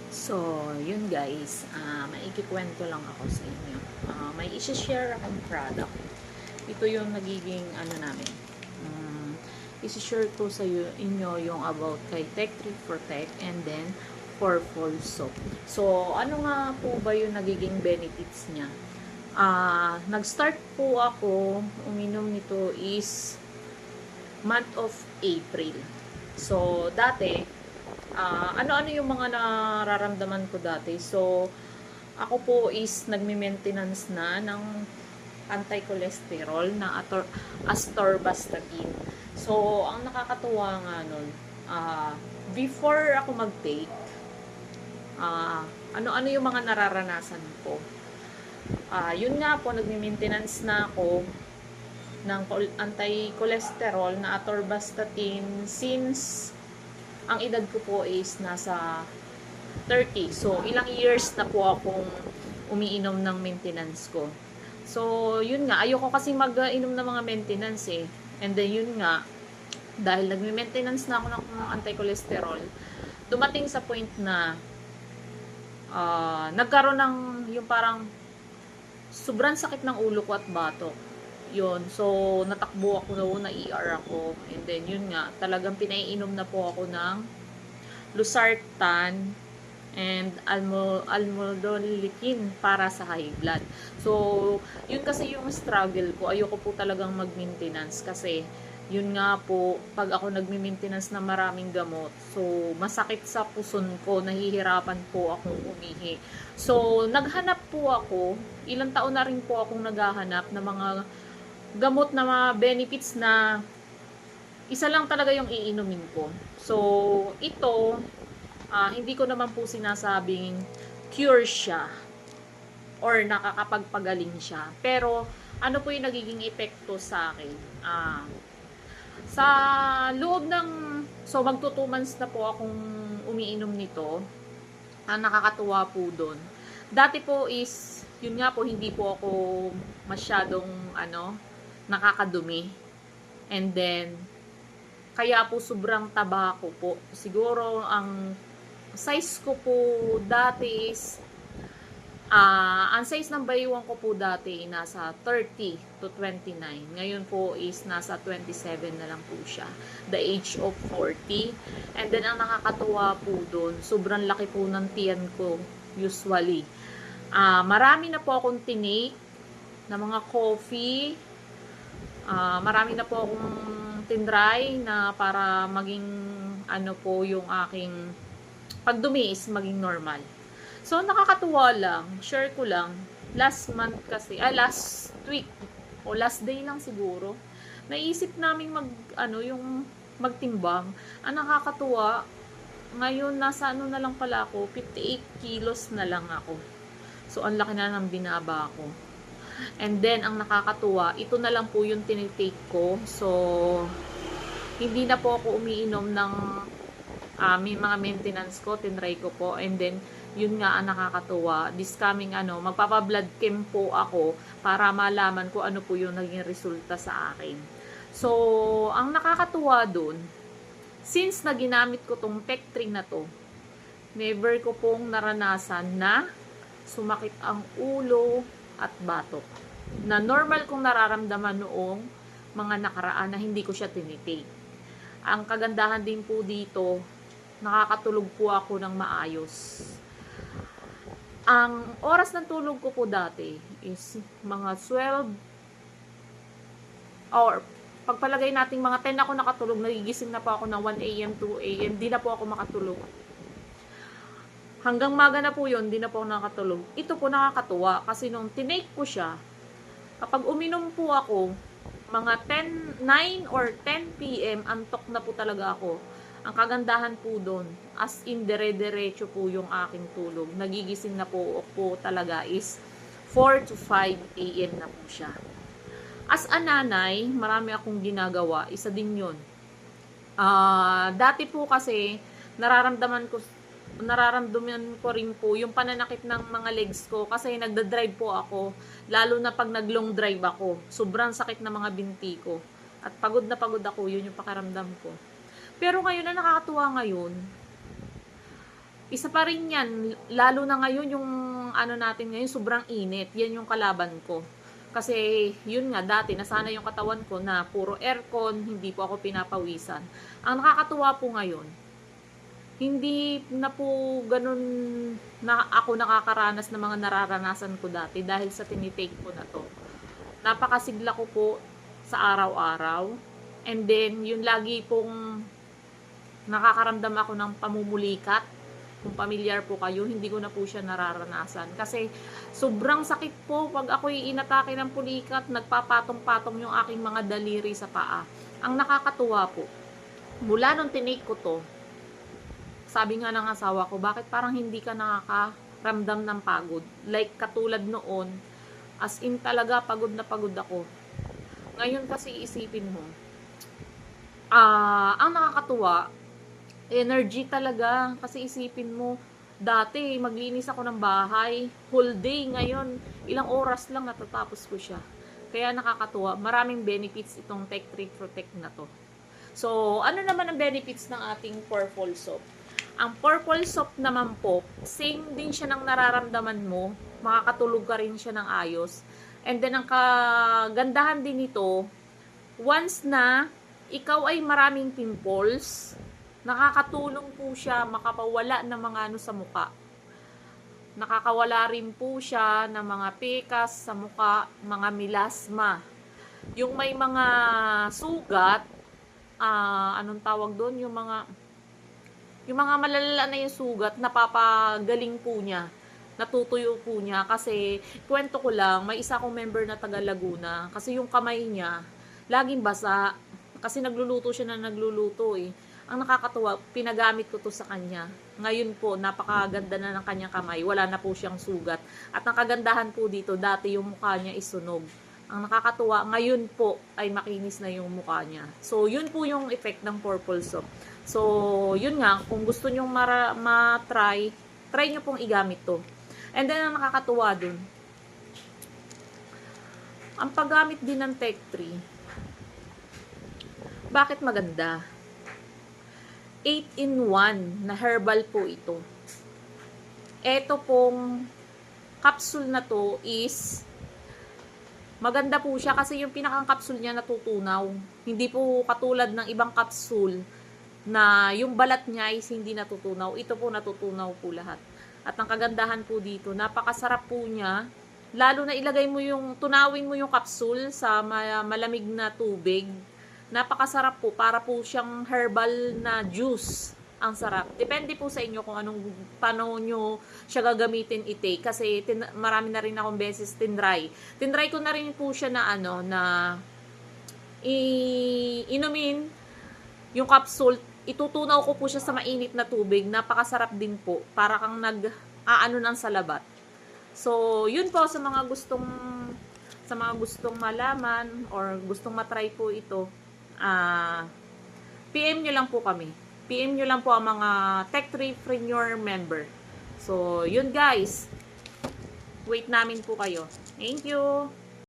So, yun guys, maikikwento lang ako sa inyo. May isi-share akong product. Ito yung nagiging ano namin. Isi-share ko sa inyo yung about kay Tech Tree Protect and then Purple Soap. So, ano nga po ba yung nagiging benefits niya? Nag-start po ako uminom nito is month of April. So, dati, ano-ano yung mga nararamdaman ko dati. So, ako po is nagme-maintenance na ng anti-cholesterol na atorvastatin. So, ang nakakatuwa nga nun, before ako mag-take, ano-ano yung mga nararanasan ko. Yun nga po, nagme-maintenance na ako ng anti-cholesterol na atorvastatin since ang edad ko po is nasa 30. So, ilang years na po akong umiinom ng maintenance ko. So, yun nga. Ayoko kasi mag-inom ng mga maintenance eh. And then, yun nga. Dahil nagme-maintenance na ako ng anti-cholesterol, dumating sa point na nagkaroon ng yung parang sobrang sakit ng ulo ko at batok. Yun. So, natakbo ako na ER ako. And then, yun nga. Talagang pinaiinom na po ako ng Losartan and almodolinikin para sa high blood. So, yun kasi yung struggle ko. Ayoko po talagang mag-maintenance kasi yun nga po, pag ako nagmi-maintenance na maraming gamot, so, masakit sa puson ko, nahihirapan po akong umihi. So, naghanap po ako, ilang taon na rin po akong naghahanap ng mga gamot na mga benefits na isa lang talaga yung iinumin ko. So, ito, hindi ko naman po sinasabing cure siya or nakakapagpagaling siya. Pero, ano po yung nagiging epekto sa akin? Sa loob ng, so magto 2 months na po akong umiinom nito. Ang nakakatuwa po doon. Dati po is, yun nga po, hindi po ako masyadong, nakakadumi. And then, kaya po sobrang taba ko po. Siguro, ang size ko po dati is, ang size ng baywang ko po dati nasa 30 to 29. Ngayon po is nasa 27 na lang po siya. The age of 40. And then, ang nakakatuwa po doon, sobrang laki po ng tiyan ko usually. Marami na po akong tinake na mga coffee. Marami na po akong tinry na para maging ano po yung aking pagdumi is maging normal. So, nakakatuwa lang, share ko lang, last week, o last day lang siguro, naisip namin yung magtimbang. Ang nakakatuwa, ngayon nasa na lang pala ako, 58 kilos na lang ako. So, ang laki na ng binaba ko. And then, ang nakakatuwa, ito na lang po yung tinitake ko. So, hindi na po ako umiinom ng may mga maintenance ko, tinry ko po. And then, yun nga ang nakakatuwa. This coming magpapa-blood chem po ako para malaman ko ano po yung naging resulta sa akin. So, ang nakakatuwa dun, since na ginamit ko tong Tech Tree na to, never ko pong naranasan na sumakit ang ulo at batok. Na normal kong nararamdaman noong mga nakaraan na hindi ko siya tinitake. Ang kagandahan din po dito, nakakatulog po ako ng maayos. Ang oras ng tulog ko po dati is mga 12 or pagpalagay natin mga 10 ako nakatulog, nagigising na po ako ng 1 a.m. 2 a.m. Di na po ako makatulog. Hanggang maga na po yun, di na po ako nakatulog. Ito po nakakatuwa kasi nung tinake ko siya, kapag uminom po ako, mga 9 or 10 p.m., antok na po talaga ako. Ang kagandahan po doon, as in dire-diretso po yung aking tulog. Nagigising na po talaga is 4 to 5 a.m. na po siya. As a nanay, marami akong ginagawa. Isa din yun. Dati po kasi, nararamdaman ko rin po yung pananakit ng mga legs ko kasi nagda-drive po ako, lalo na pag nag-long drive ako. Sobrang sakit na mga binti ko. At pagod na pagod ako, yun yung pakiramdam ko. Pero ngayon, na nakakatuwa ngayon, Isa pa rin yan, lalo na ngayon yung ano natin ngayon, sobrang init. Yan yung kalaban ko. Kasi yun nga, dati nasana yung katawan ko na puro aircon, hindi po ako pinapawisan. Ang nakakatuwa po ngayon, hindi na po ganun na ako nakakaranas ng mga nararanasan ko dati dahil sa tinitake ko na to. Napakasigla ko po sa araw-araw. And then, yun lagi pong nakakaramdam ako ng pamumulikat. Kung familiar po kayo, hindi ko na po siya nararanasan. Kasi sobrang sakit po pag ako'y inatake ng pulikat, nagpapatong-patong yung aking mga daliri sa paa. Ang nakakatuwa po, mula nung tinake ko to, sabi nga ng asawa ko, bakit parang hindi ka nakakaramdam ng pagod? Like katulad noon, as in talaga pagod na pagod ako. Ngayon kasi isipin mo, ang nakakatuwa, energy talaga. Kasi isipin mo, dati maglinis ako ng bahay, whole day. Ngayon, ilang oras lang natatapos ko siya. Kaya nakakatuwa. Maraming benefits itong Tech 3 Protect na to. So, ano naman ang benefits ng ating Purple Soap? Ang Purple Soap naman po, same din siya ng nararamdaman mo. Makakatulog ka rin siya ng ayos. And then, ang kagandahan din nito, once na ikaw ay maraming pimples, nakakatulong po siya makapawala ng mga ano sa muka. Nakakawala rin po siya ng mga pekas sa muka, mga melasma. Yung may mga sugat, anong tawag doon? Yung mga malalala na yung sugat, napapagaling po niya. Natutuyo po niya. Kasi, kwento ko lang, may isa akong member na taga Laguna. Kasi yung kamay niya, laging basa. Kasi nagluluto siya na nagluluto eh. Ang nakakatuwa, pinagamit ko to sa kanya. Ngayon po, napakaganda na ng kanyang kamay. Wala na po siyang sugat. At ang kagandahan po dito, dati yung mukha niya isunog. Ang nakakatuwa, ngayon po ay makinis na yung mukha niya. So, yun po yung effect ng Purple Soap. So, yun nga, kung gusto nyong try nyo pong igamit to. And then, ang nakakatuwa dun, ang paggamit din ng Tech 3, bakit maganda? 8-in-1 na herbal po ito. Ito pong capsule na to is maganda po siya kasi yung pinakang capsule niya natutunaw. Hindi po katulad ng ibang capsule na yung balat niya is hindi natutunaw. Ito po natutunaw po lahat. At ang kagandahan po dito, napakasarap po niya. Lalo na ilagay mo tunawin mo yung capsule sa malamig na tubig. Napakasarap po, para po siyang herbal na juice. Ang sarap. Depende po sa inyo kung paano nyo siya gagamitin i-take. Kasi marami na rin akong beses tinry. Tinry ko na rin po siya na inumin yung capsule. Itutunaw ko po siya sa mainit na tubig. Napakasarap din po. Para kang nag-aano ng salabat. So, yun po sa mga gustong malaman or gustong matry po ito. PM nyo lang po kami. PM nyo lang po ang mga Tech 3 Preneur member. So, yun guys. Wait namin po kayo. Thank you.